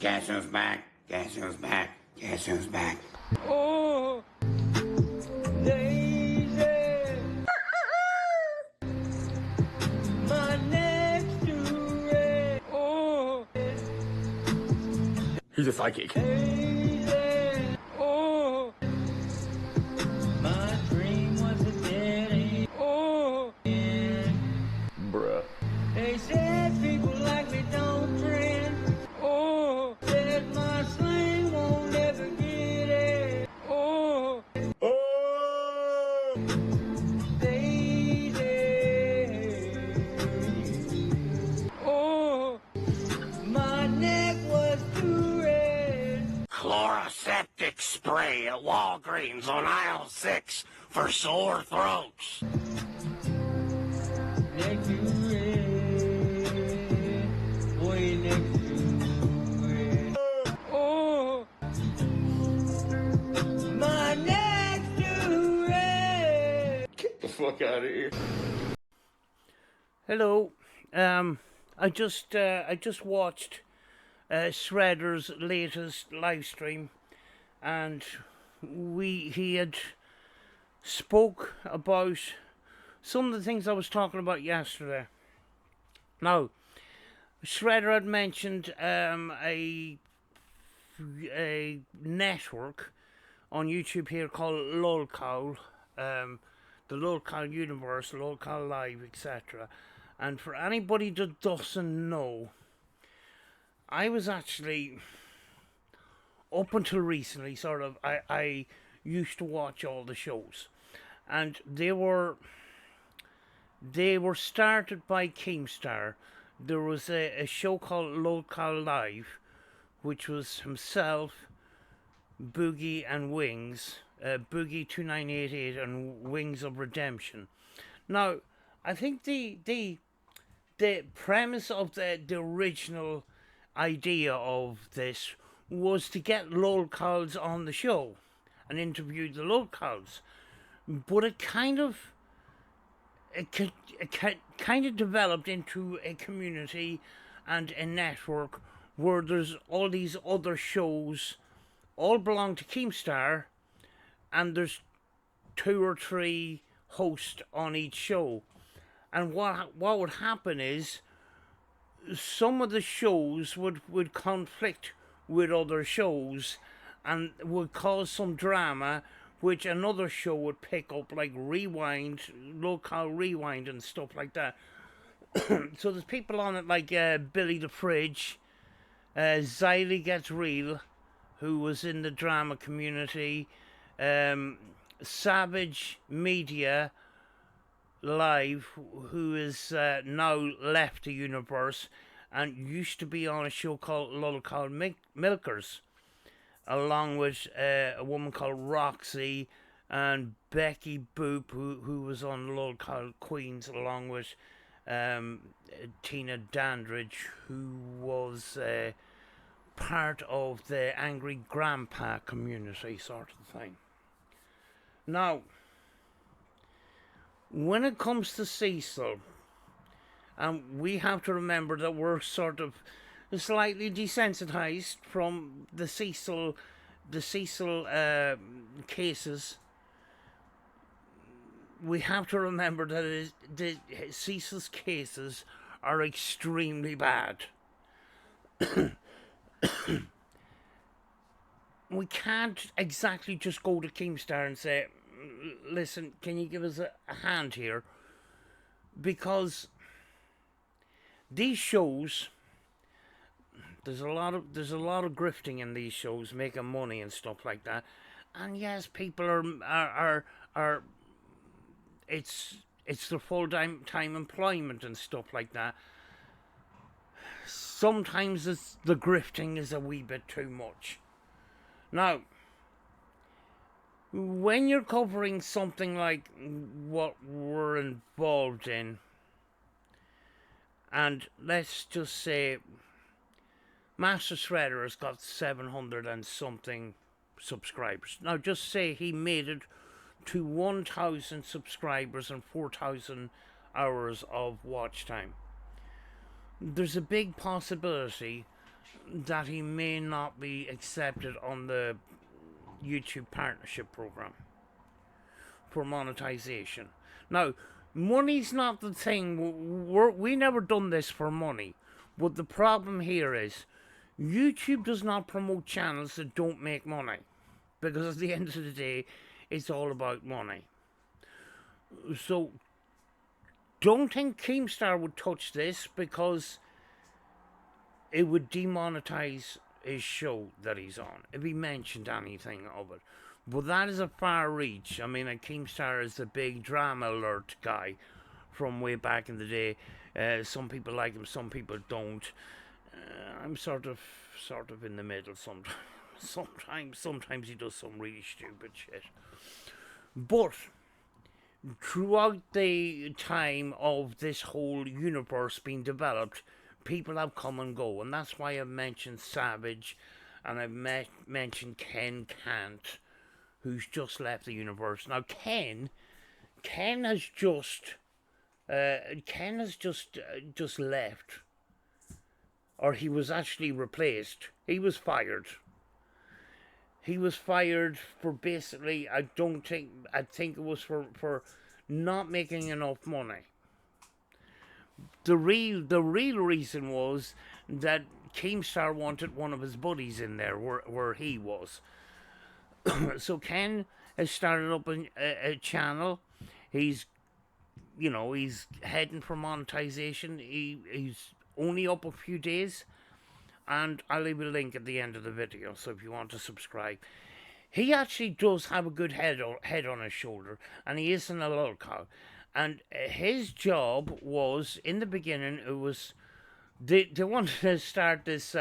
Guess who's back? Guess who's back? Guess who's back? Oh, lazy. My next to red. Oh, He's a psychic. lazy. Oh, my dream was a dead end. Oh, Bruh. they said people like me don't trend. Oh, said my slang won't never get it. Oh, Oh! lazy. Oh, my neck was too red. Chloroseptic spray at Walgreens on aisle 6 for sore throats. Neck too red. Boy, neck too red. Oh, my neck's too red. Get the fuck out of here. Hello. I just watched Shredder's latest live stream, and he had spoke about some of the things I was talking about yesterday. Now, Shredder had mentioned a network on YouTube here called LOLCOW, the LOLCOW Universe, LOLCOW Live, etc. And for anybody that doesn't know, I was actually, up until recently, I used to watch all the shows, and they were started by Keemstar. There was a show called LOLCOW Live, which was himself, Boogie and Wings, Boogie 2988 and Wings of Redemption. Now, I think the premise of the original idea of this was to get LOLCOWs on the show and interview the LOLCOWs, but it kind of developed into a community and a network where there's all these other shows, all belong to Keemstar, and there's 2 or 3 hosts on each show. And what would happen is some of the shows would conflict with other shows and would cause some drama, which another show would pick up, like Rewind, LOLCOW Rewind and stuff like that. So there's people on it like Billy the Fridge, Xylee Gets Real, who was in the drama community, Savage Media Live, who is now left the universe and used to be on a show called LOLCOW Milkers, along with a woman called Roxy and Becky Boop, who was on LOLCOW Queens, along with Tina Dandridge, who was part of the Angry Grandpa community sort of thing. Now, when it comes to Cecil, we have to remember that we're sort of slightly desensitized from the Cecil cases. We have to remember that Cecil's cases are extremely bad. We can't exactly just go to Keemstar and say, listen, can you give us a hand here? Because these shows, there's a lot of grifting in these shows, making money and stuff like that. And yes, people are it's their full-time employment and stuff like that. Sometimes the grifting is a wee bit too much. Now, when you're covering something like what we're involved in, and let's just say Master Shredder has got 700 and something subscribers. Now, just say he made it to 1,000 subscribers and 4,000 hours of watch time. There's a big possibility that he may not be accepted on the YouTube partnership program for monetization. Now, money's not the thing. We never done this for money. But the problem here is YouTube does not promote channels that don't make money. Because at the end of the day, it's all about money. So, don't think Keemstar would touch this because it would demonetize his show that he's on if he mentioned anything of it. But that is a far reach. I mean, Keemstar is the big drama alert guy from way back in the day. Some people like him, some people don't. I'm sort of in the middle sometimes. Sometimes he does some really stupid shit. But throughout the time of this whole universe being developed, people have come and go, and that's why I've mentioned Savage, and I've mentioned Ken Kant, who's just left the universe. Now, Ken has just left, or he was actually replaced. He was fired. He was fired for basically, I think it was for not making enough money. The real reason was that Keemstar wanted one of his buddies in there where he was. So Ken has started up a channel. He's heading for monetization. He's only up a few days, and I'll leave a link at the end of the video, so if you want to subscribe. He actually does have a good head on his shoulder, and he isn't a lolcow. And his job was, in the beginning, it was, they wanted to start this,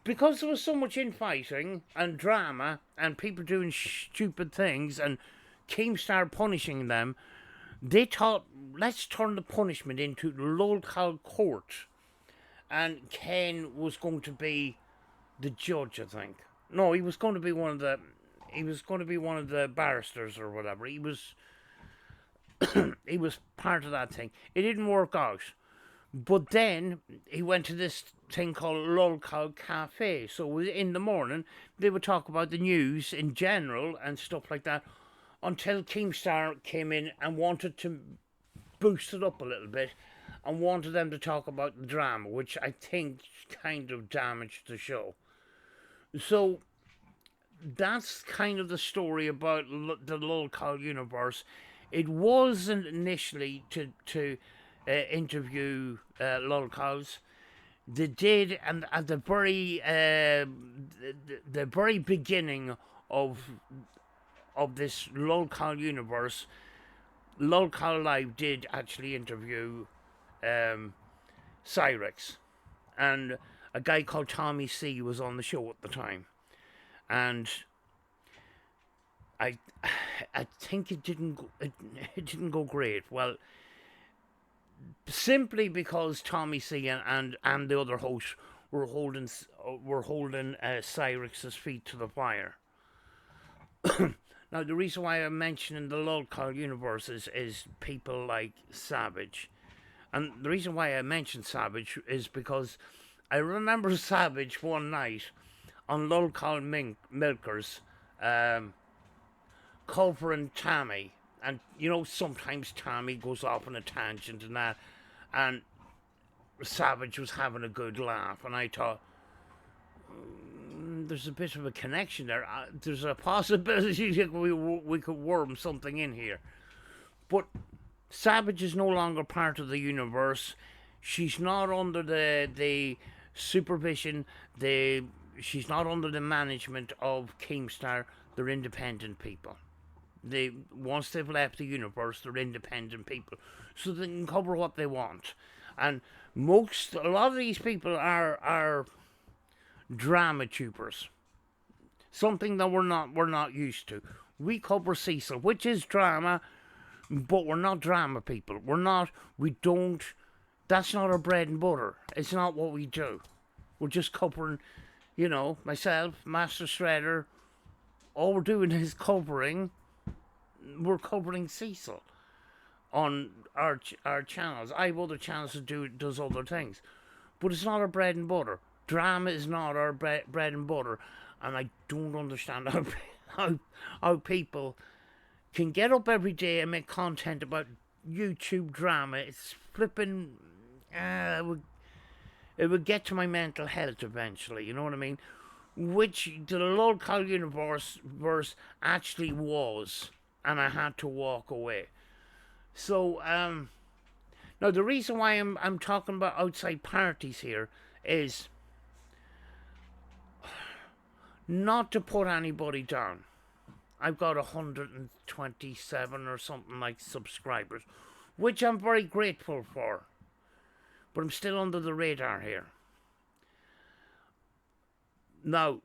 because there was so much infighting and drama, and people doing stupid things, and Keemstar punishing them, they thought, let's turn the punishment into the lolcow court. And Ken was going to be the judge, I think. No, he was going to be one of the barristers or whatever. He was part of that thing. It didn't work out. But then he went to this thing called Lolcow Cafe. So in the morning, they would talk about the news in general and stuff like that, until Keemstar came in and wanted to boost it up a little bit and wanted them to talk about the drama, which I think kind of damaged the show. So that's kind of the story about the Lolcow universe. It wasn't initially to interview Lolcows. They did, and at the very beginning of this Lolcow universe, Lolcow Live did actually interview Cyrix, and a guy called Tommy C was on the show at the time, and I think it didn't go great. Well, simply because Tommy C and the other host were holding Cyrix's feet to the fire. Now, the reason why I'm mentioning the Lolcow universe is people like Savage. And the reason why I mentioned Savage is because I remember Savage one night on Lolcow Milkers covering Tammy. And, sometimes Tammy goes off on a tangent and that. And Savage was having a good laugh. And I thought, there's a bit of a connection there. There's a possibility that we could worm something in here. But Savage is no longer part of the universe. She's not under the supervision. She's not under the management of Keemstar. They're independent people. Once they've left the universe, they're independent people, so they can cover what they want. And a lot of these people are drama tubers, something that we're not used to. We cover Cecil, which is drama, but we're not drama people. That's not our bread and butter. It's not what we do. We're just covering, myself, Master Shredder. All we're doing is we're covering Cecil on our channels. I have other channels that does other things, but it's not our bread and butter. drama is not our bread and butter, and I don't understand how people can get up every day and make content about YouTube drama. It's flipping. It would get to my mental health eventually. You know what I mean? Which the Lord Call Universe verse actually was, and I had to walk away. So now the reason why I'm talking about outside parties here is not to put anybody down. I've got 127 or something like subscribers, which I'm very grateful for. But I'm still under the radar here. Now,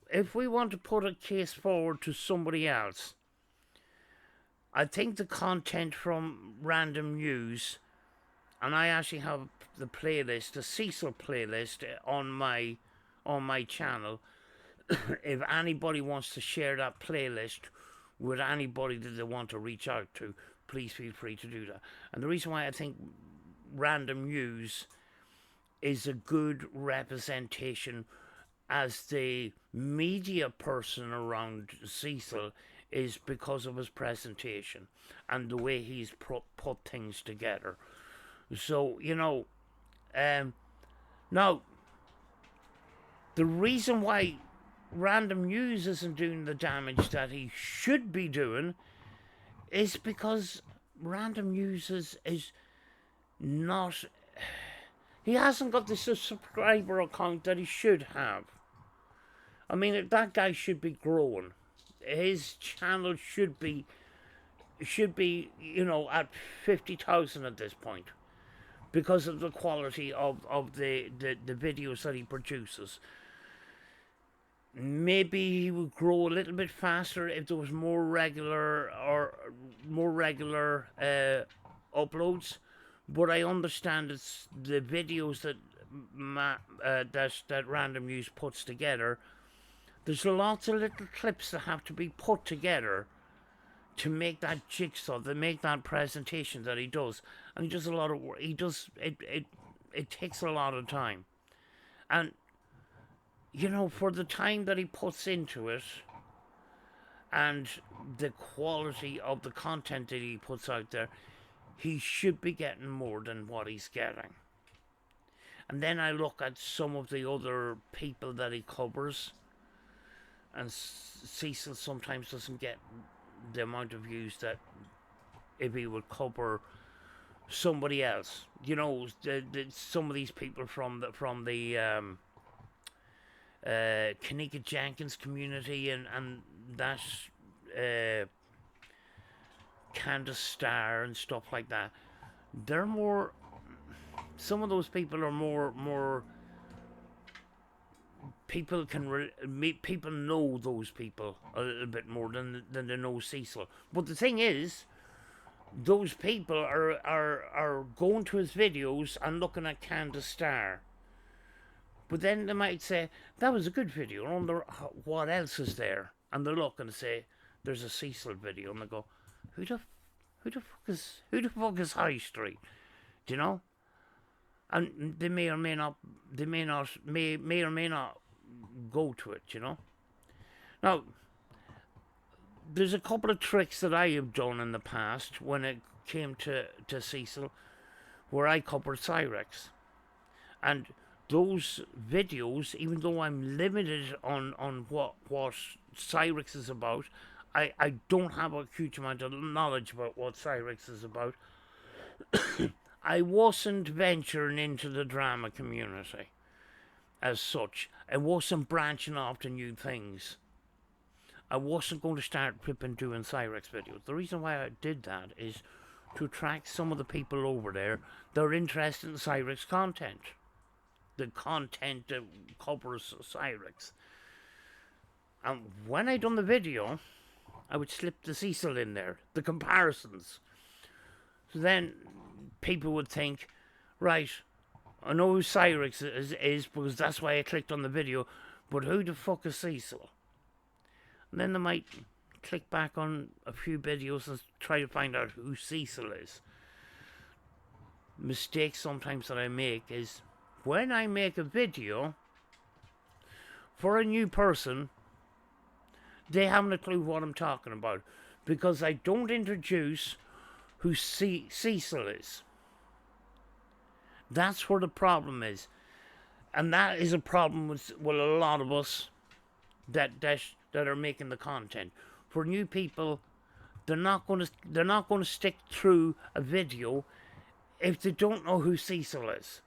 if we want to put a case forward to somebody else, I think the content from Random News, and I actually have the playlist, the Cecil playlist on my channel. If anybody wants to share that playlist with anybody that they want to reach out to, please feel free to do that. And the reason why I think Random News is a good representation as the media person around Cecil is because of his presentation and the way he's put things together. So, you know, now, the reason why Random News isn't doing the damage that he should be doing is because Random News is not... He hasn't got the subscriber account that he should have. I mean, that guy should be growing. His channel should be, you know, at 50,000 at this point, because of the quality of the videos that he produces. Maybe he would grow a little bit faster if there was more regular uploads. But I understand it's the videos that that Random News puts together. There's lots of little clips that have to be put together to make that jigsaw, to make that presentation that he does. And he does a lot of work. He does it takes a lot of time. And you know, for the time that he puts into it and the quality of the content that he puts out there, he should be getting more than what he's getting. And then I look at some of the other people that he covers, and Cecil sometimes doesn't get the amount of views that if he would cover somebody else. You know, some of these people from the Kanika Jenkins community and that Candace Starr and stuff like that, they're more... Some of those people are more people can people know those people a little bit more than they know Cecil. But the thing is, those people are going to his videos and looking at Candace Starr. But then they might say, that was a good video, I wonder what else is there? And they look and say, there's a Cecil video, and they go, who the fuck is High Street? Do you know? And they may or may not go to it, you know. Now, there's a couple of tricks that I have done in the past when it came to Cecil, where I covered Cyrex. And those videos, even though I'm limited on what Cyrex is about, I don't have a huge amount of knowledge about what Cyrex is about. I wasn't venturing into the drama community as such. I wasn't branching off to new things. I wasn't going to start flipping doing Cyrex videos. The reason why I did that is to attract some of the people over there that are interested in Cyrex content. The content that covers Cyrex. And when I done the video, I would slip the Cecil in there, the comparisons. So then people would think, right, I know who Cyrex is because that's why I clicked on the video, but who the fuck is Cecil? And then they might click back on a few videos and try to find out who Cecil is. Mistake sometimes that I make is when I make a video for a new person, they haven't a clue what I'm talking about, because I don't introduce who Cecil is. That's where the problem is. And that is a problem with a lot of us that are making the content. For new people, they're not going to stick through a video if they don't know who Cecil is.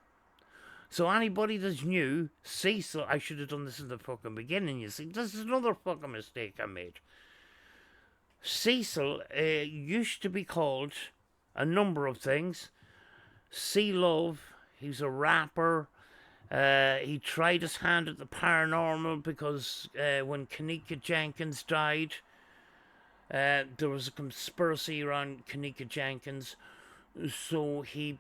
So anybody that's new, Cecil, I should have done this in the fucking beginning, you see. This is another fucking mistake I made. Cecil used to be called a number of things. C-Love, he's a rapper. He tried his hand at the paranormal because when Kanika Jenkins died, there was a conspiracy around Kanika Jenkins. So he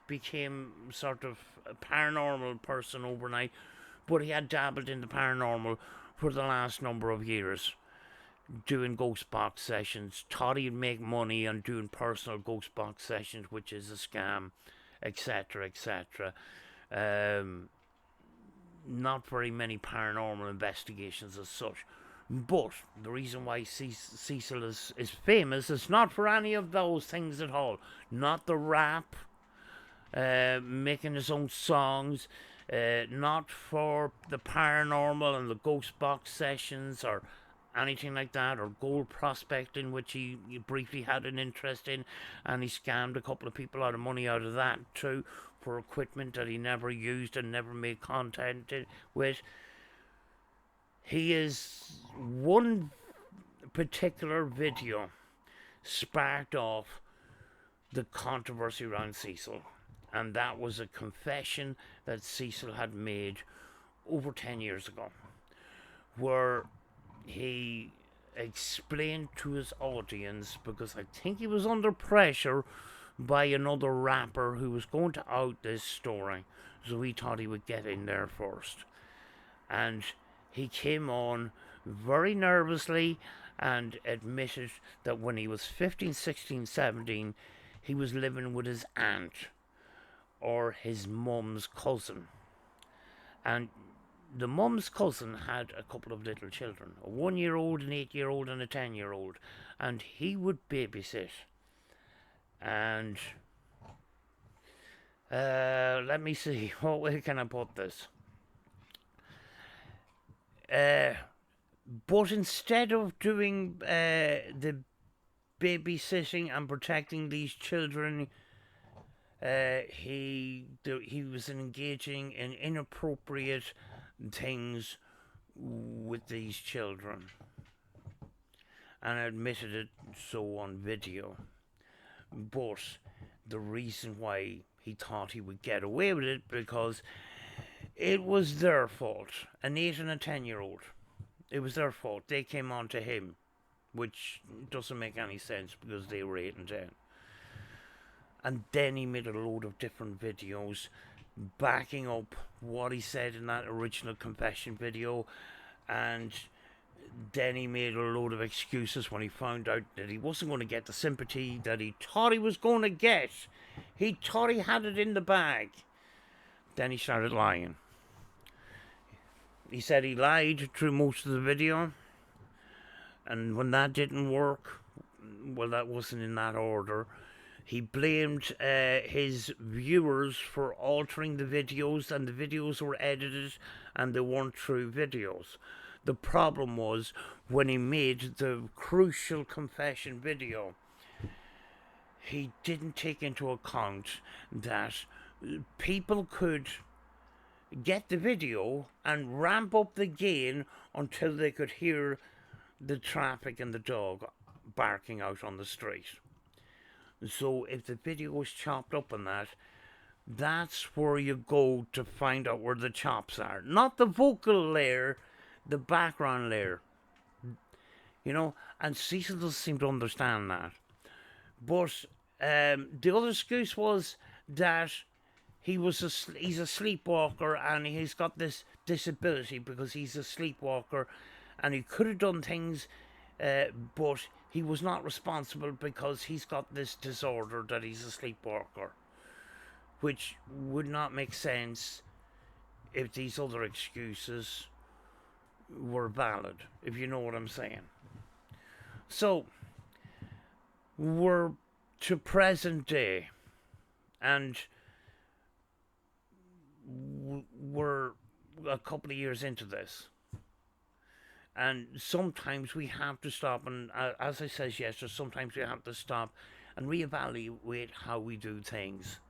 became sort of a paranormal person overnight, but he had dabbled in the paranormal for the last number of years, doing ghost box sessions. Thought he'd make money on doing personal ghost box sessions, which is a scam, etc., etc. Not very many paranormal investigations as such. But the reason why Cecil is famous is not for any of those things at all. Not the rap, making his own songs, not for the paranormal and the ghost box sessions or anything like that, or gold prospecting, which he briefly had an interest in, and he scammed a couple of people out of money out of that too, for equipment that he never used and never made content with. He is one particular video sparked off the controversy around Cecil, and that was a confession that Cecil had made over 10 years ago, where he explained to his audience, because I think he was under pressure by another rapper who was going to out this story, so he thought he would get in there first. And he came on very nervously and admitted that when he was 15, 16, 17, he was living with his aunt or his mum's cousin. And the mum's cousin had a couple of little children, a 1-year-old, an 8-year-old, and a 10-year-old. And he would babysit. And let me see, what way can I put this? But instead of doing the babysitting and protecting these children, he was engaging in inappropriate things with these children, and admitted it so on video. But the reason why he thought he would get away with it, because it was their fault. An 8 and a 10-year-old. It was their fault. They came on to him, which doesn't make any sense because they were 8 and 10. And then he made a load of different videos backing up what he said in that original confession video. And then he made a load of excuses when he found out that he wasn't going to get the sympathy that he thought he was going to get. He thought he had it in the bag. Then he started lying. He said he lied through most of the video, and when that didn't work, well, that wasn't in that order. He blamed his viewers for altering the videos, and the videos were edited and they weren't true videos. The problem was when he made the crucial confession video, he didn't take into account that people could get the video and ramp up the gain until they could hear the traffic and the dog barking out on the street. So if the video was chopped up on that, that's where you go to find out where the chops are. Not the vocal layer, the background layer. You know, and Cecil doesn't seem to understand that. But the other excuse was that he's a sleepwalker, and he's got this disability because he's a sleepwalker, and he could have done things, but he was not responsible because he's got this disorder that he's a sleepwalker. which would not make sense if these other excuses were valid, if you know what I'm saying. So, we're to present day, and we're a couple of years into this. And sometimes we have to stop, and as I said yesterday, sometimes we have to stop and reevaluate how we do things.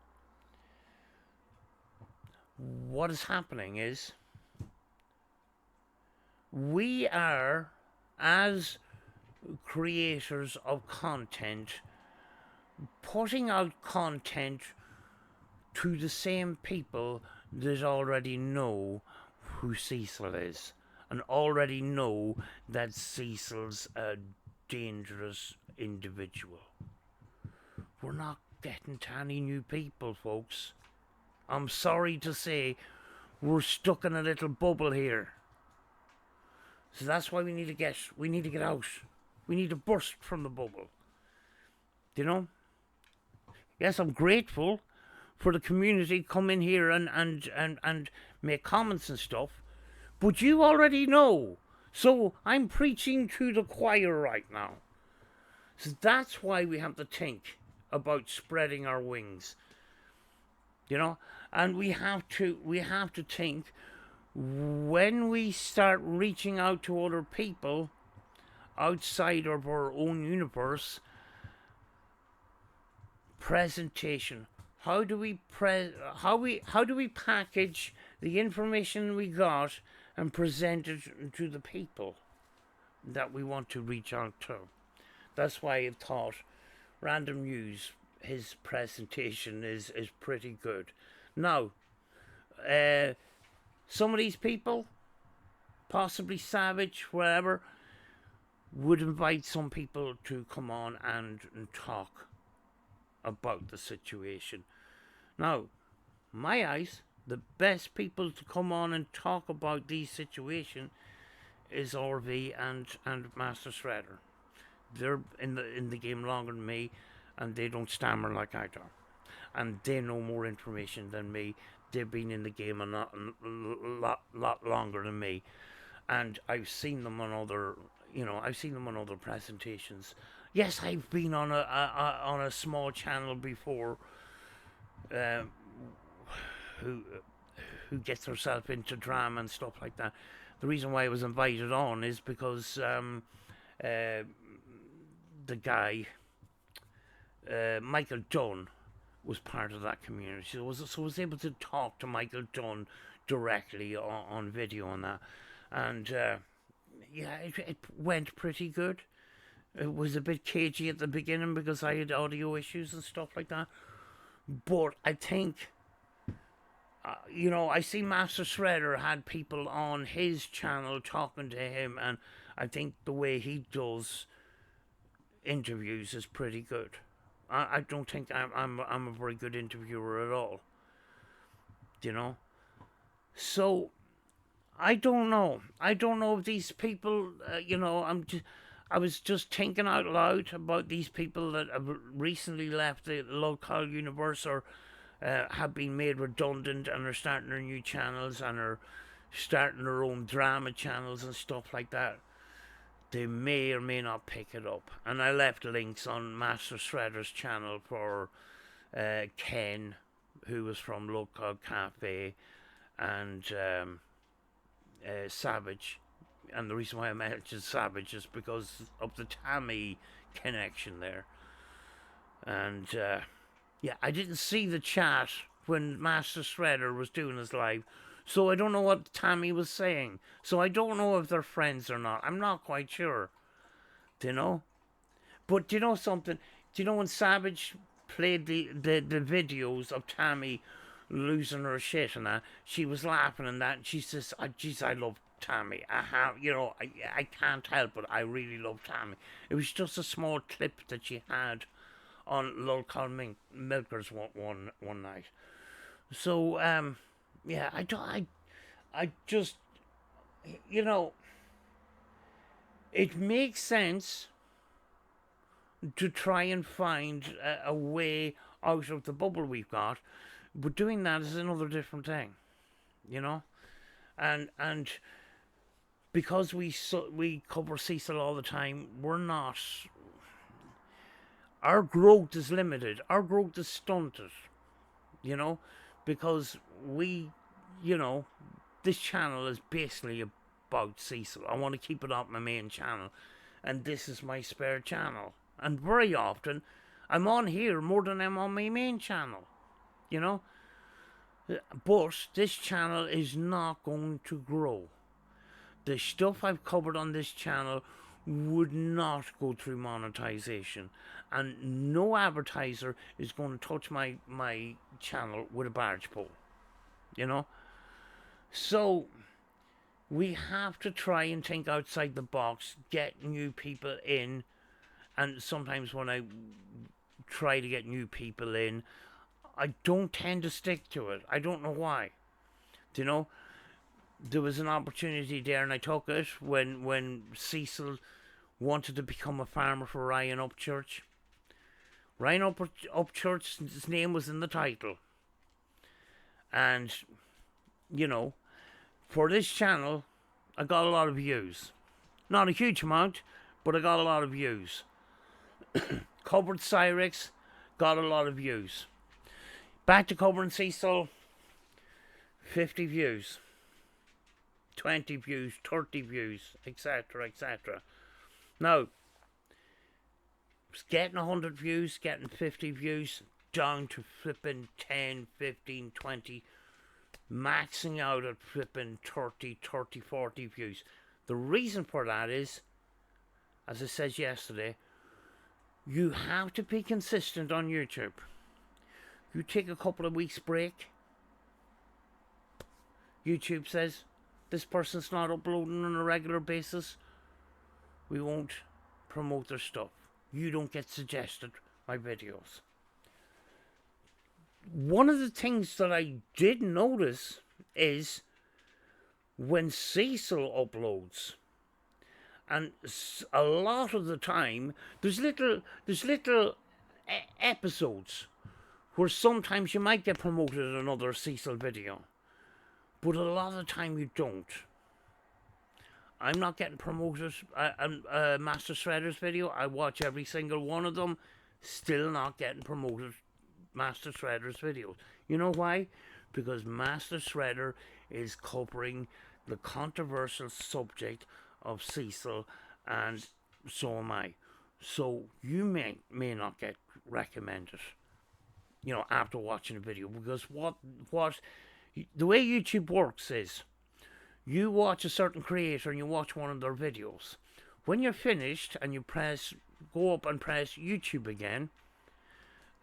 What is happening is we are, as creators of content, putting out content to the same people that already know who Cecil is and already know that Cecil's a dangerous individual. We're not getting to any new people, folks. I'm sorry to say, we're stuck in a little bubble here. So that's why we need to get out. We need to burst from the bubble. You know? Yes, I'm grateful for the community come in here and make comments and stuff. But you already know. So I'm preaching to the choir right now. So that's why we have to think about spreading our wings. You know? And we have to think, when we start reaching out to other people outside of our own universe, presentation. How do we package the information we got and present it to the people that we want to reach out to? That's why I thought Random News, his presentation is pretty good. Now, some of these people, possibly Savage, whatever, would invite some people to come on and talk about the situation. Now, my eyes, the best people to come on and talk about these situation is RV and Master Shredder. They're in the game longer than me, and they don't stammer like I do, and they know more information than me. They've been in the game a lot longer than me, and I've seen them on other presentations. Yes, I've been on a small channel before, who gets herself into drama and stuff like that. The reason why I was invited on is because the guy, Michael Dunn, was part of that community. So I was able to talk to Michael Dunn directly on video on that. And it went pretty good. It was a bit cagey at the beginning because I had audio issues and stuff like that. But I think, I see Master Shredder had people on his channel talking to him, and I think the way he does interviews is pretty good. I don't think I'm a very good interviewer at all. So I don't know. I don't know if these people, I was just thinking out loud about these people that have recently left the local universe, or have been made redundant and are starting their new channels and are starting their own drama channels and stuff like that. They may or may not pick it up. And I left links on Master Shredder's channel for Ken, who was from Local Cafe, and Savage. And the reason why I mentioned Savage is because of the Tammy connection there. And I didn't see the chat when Master Shredder was doing his live, so I don't know what Tammy was saying. So I don't know if they're friends or not. I'm not quite sure. But do you know something? Do you know when Savage played the videos of Tammy losing her shit and that, she was laughing and that, and she says, oh, geez, I love Tammy. I can't help it. I really love Tammy. It was just a small clip that she had on Local Milkers one night. So I just it makes sense to try and find a way out of the bubble we've got, But doing that is another different thing, you know? And because we cover Cecil all the time, we're not. Our growth is limited. Our growth is stunted, you know, because we, you know, this channel is basically about Cecil. I want to keep it up my main channel, and this is my spare channel. And very often, I'm on here more than I'm on my main channel, you know. But this channel is not going to grow. The stuff I've covered on this channel would not go through monetization, and no advertiser is going to touch my channel with a barge pole, you know. So we have to try and think outside the box, get new people in, and sometimes when I try to get new people in, I don't tend to stick to it. I don't know why. Do you know? There was an opportunity there and I took it when Cecil wanted to become a farmer for Ryan Upchurch. Ryan Upchurch's name was in the title. And, you know, for this channel, I got a lot of views. Not a huge amount, but I got a lot of views. Covered Cyrex, got a lot of views. Back to covering Cecil, 50 views. 20 views, 30 views, etc., etc. Now, it's getting 100 views, getting 50 views, down to flipping 10, 15, 20, maxing out at flipping 30, 40 views. The reason for that is, as I said yesterday, you have to be consistent on YouTube. You take a couple of weeks break, YouTube says, this person's not uploading on a regular basis, we won't promote their stuff. You don't get suggested my videos. One of the things that I did notice is when Cecil uploads, and a lot of the time there's little episodes where sometimes you might get promoted another Cecil video, but a lot of the time you don't. I'm not getting promoted. Master Shredder's video, I watch every single one of them, still not getting promoted Master Shredder's videos. You know why? Because Master Shredder is covering the controversial subject of Cecil, and so am I. So you may not get recommended, you know, after watching a video, because what the way YouTube works is, you watch a certain creator and you watch one of their videos. When you're finished and you go up and press YouTube again,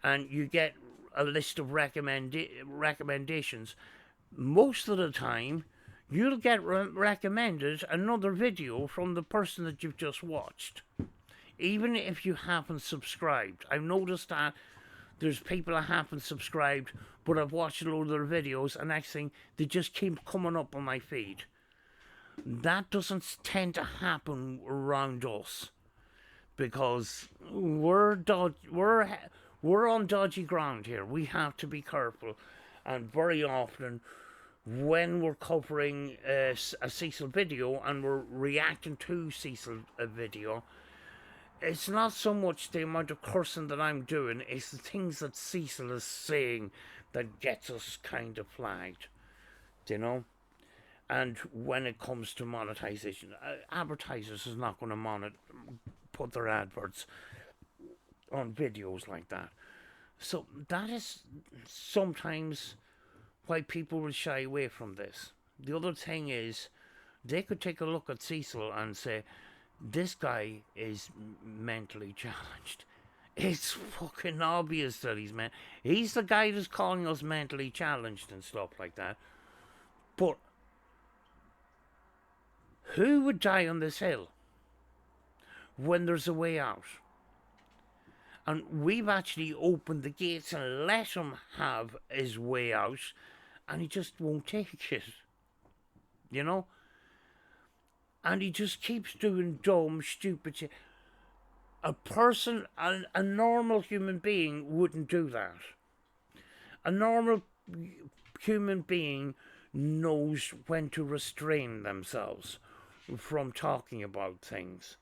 and you get a list of recommendations, most of the time you'll get recommended another video from the person that you've just watched, even if you haven't subscribed. I've noticed that there's people that haven't subscribed, but I've watched a load of their videos, and next thing, they just keep coming up on my feed. That doesn't tend to happen around us, because we're on dodgy ground here. We have to be careful, and very often when we're covering a Cecil video and we're reacting to Cecil video, it's not so much the amount of cursing that I'm doing, it's the things that Cecil is saying that gets us kind of flagged, you know? And when it comes to monetization, advertisers is not going to put their adverts on videos like that. So that is sometimes why people will shy away from this. The other thing is, they could take a look at Cecil and say, this guy is mentally challenged. It's fucking obvious that he's the guy that's calling us mentally challenged and stuff like that. But who would die on this hill when there's a way out? And we've actually opened the gates and let him have his way out, and he just won't take it, you know? And he just keeps doing dumb, stupid shit. A person, a normal human being wouldn't do that. A normal human being knows when to restrain themselves from talking about things.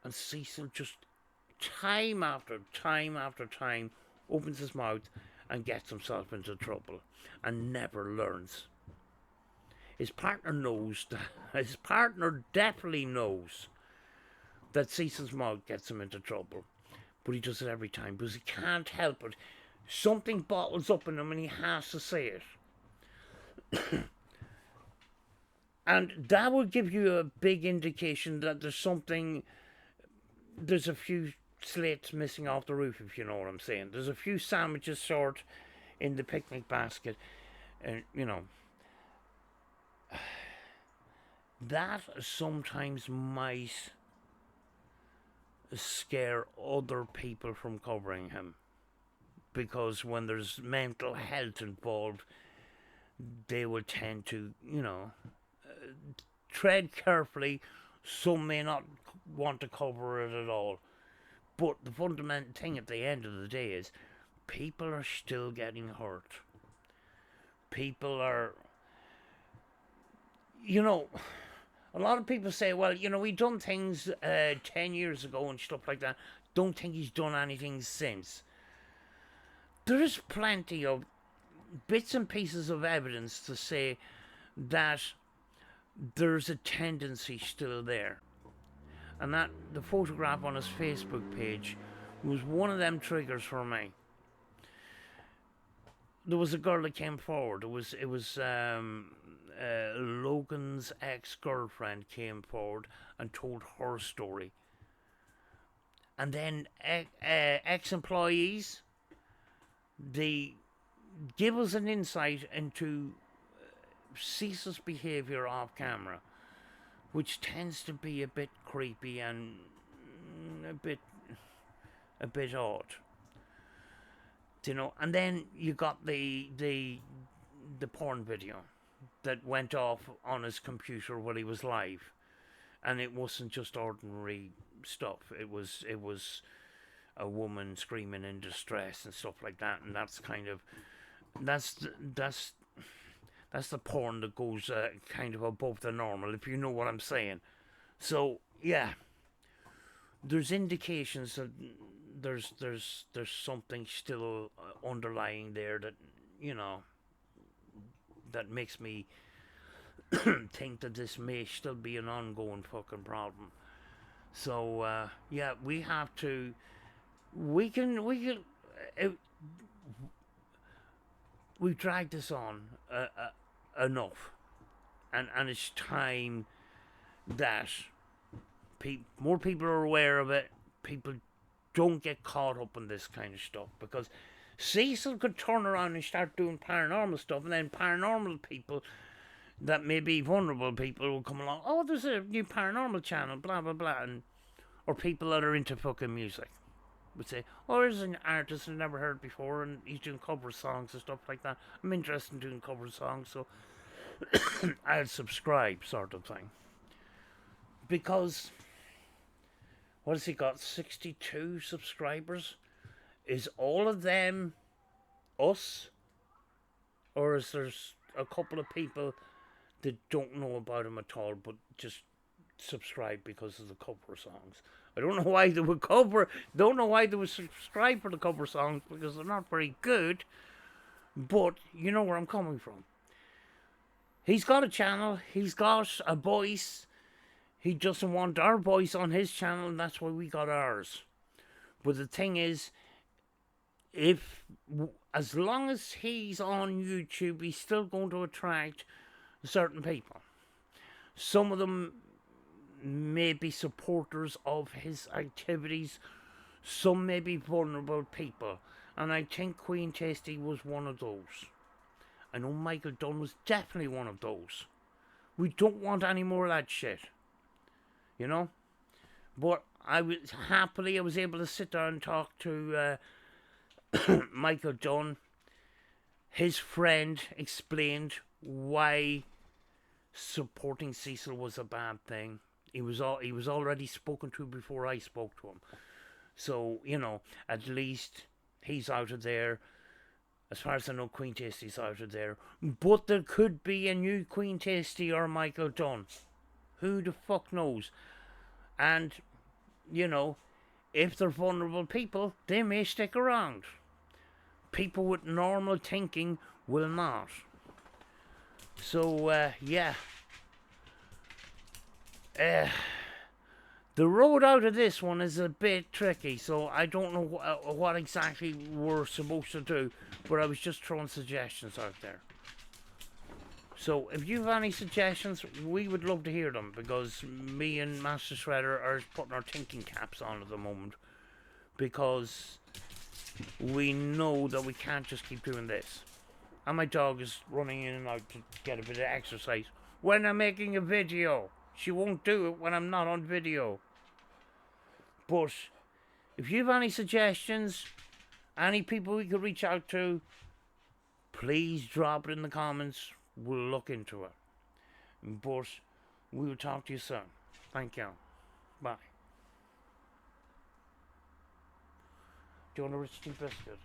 And Cecil just time after time after time opens his mouth and gets himself into trouble and never learns. His partner knows that, his partner definitely knows that Cecil's mouth gets him into trouble, but he does it every time because he can't help it. Something bottles up in him and he has to say it. And that will give you a big indication that there's a few slates missing off the roof, if you know what I'm saying. There's a few sandwiches short in the picnic basket, and that sometimes might scare other people from covering him, because when there's mental health involved, they will tend to, tread carefully. Some may not want to cover it at all. But the fundamental thing at the end of the day is people are still getting hurt. People are, a lot of people say, well, we done things 10 years ago and stuff like that. Don't think he's done anything since. There's plenty of bits and pieces of evidence to say that there's a tendency still there. And that the photograph on his Facebook page was one of them triggers for me. There was a girl that came forward. It was Logan's ex-girlfriend came forward and told her story. And then ex-employees, they give us an insight into Cecil's behaviour off camera, which tends to be a bit creepy and a bit odd. And then you got the porn video that went off on his computer while he was live, and it wasn't just ordinary stuff. It was a woman screaming in distress and stuff like that, and that's the porn that goes kind of above the normal, if you know what I'm saying. So yeah, there's indications that there's something still underlying there that that makes me think that this may still be an ongoing fucking problem. So yeah, we have to. We can. We've dragged this on enough, and it's time that more people are aware of it. People don't get caught up in this kind of stuff, because Cecil could turn around and start doing paranormal stuff, and then paranormal people that may be vulnerable people will come along. Oh, there's a new paranormal channel, blah blah blah, or people that are into fucking music would say, oh, there's an artist I've never heard before, and he's doing cover songs and stuff like that. I'm interested in doing cover songs, so I'll subscribe, sort of thing. Because, what has he got, 62 subscribers? Is all of them us? Or is there a couple of people that don't know about him at all, but just subscribe because of the cover songs? I don't know why they would subscribe for the cover songs, because they're not very good. But you know where I'm coming from. He's got a channel, he's got a voice. He doesn't want our voice on his channel, and that's why we got ours. But the thing is, as long as he's on YouTube, he's still going to attract certain people. Some of them may be supporters of his activities. Some may be vulnerable people. And I think Queen Tasty was one of those. I know Michael Dunn was definitely one of those. We don't want any more of that shit. But I was able to sit down and talk to Michael Dunn. His friend explained why supporting Cecil was a bad thing. He was already spoken to before I spoke to him. So, at least he's out of there As far as I know, Queen Tasty's out of there. But there could be a new Queen Tasty or Michael Dunn. Who the fuck knows? And, you know, if they're vulnerable people, they may stick around. People with normal thinking will not. So, yeah. The road out of this one is a bit tricky, so I don't know what exactly we're supposed to do, but I was just throwing suggestions out there. So if you have any suggestions, we would love to hear them, because me and Master Shredder are putting our thinking caps on at the moment, because we know that we can't just keep doing this. And my dog is running in and out to get a bit of exercise when I'm making a video. She won't do it when I'm not on video. But if you have any suggestions, any people we could reach out to, please drop it in the comments. We'll look into it. But we will talk to you soon. Thank you. Bye. Do you want a rich tea biscuit?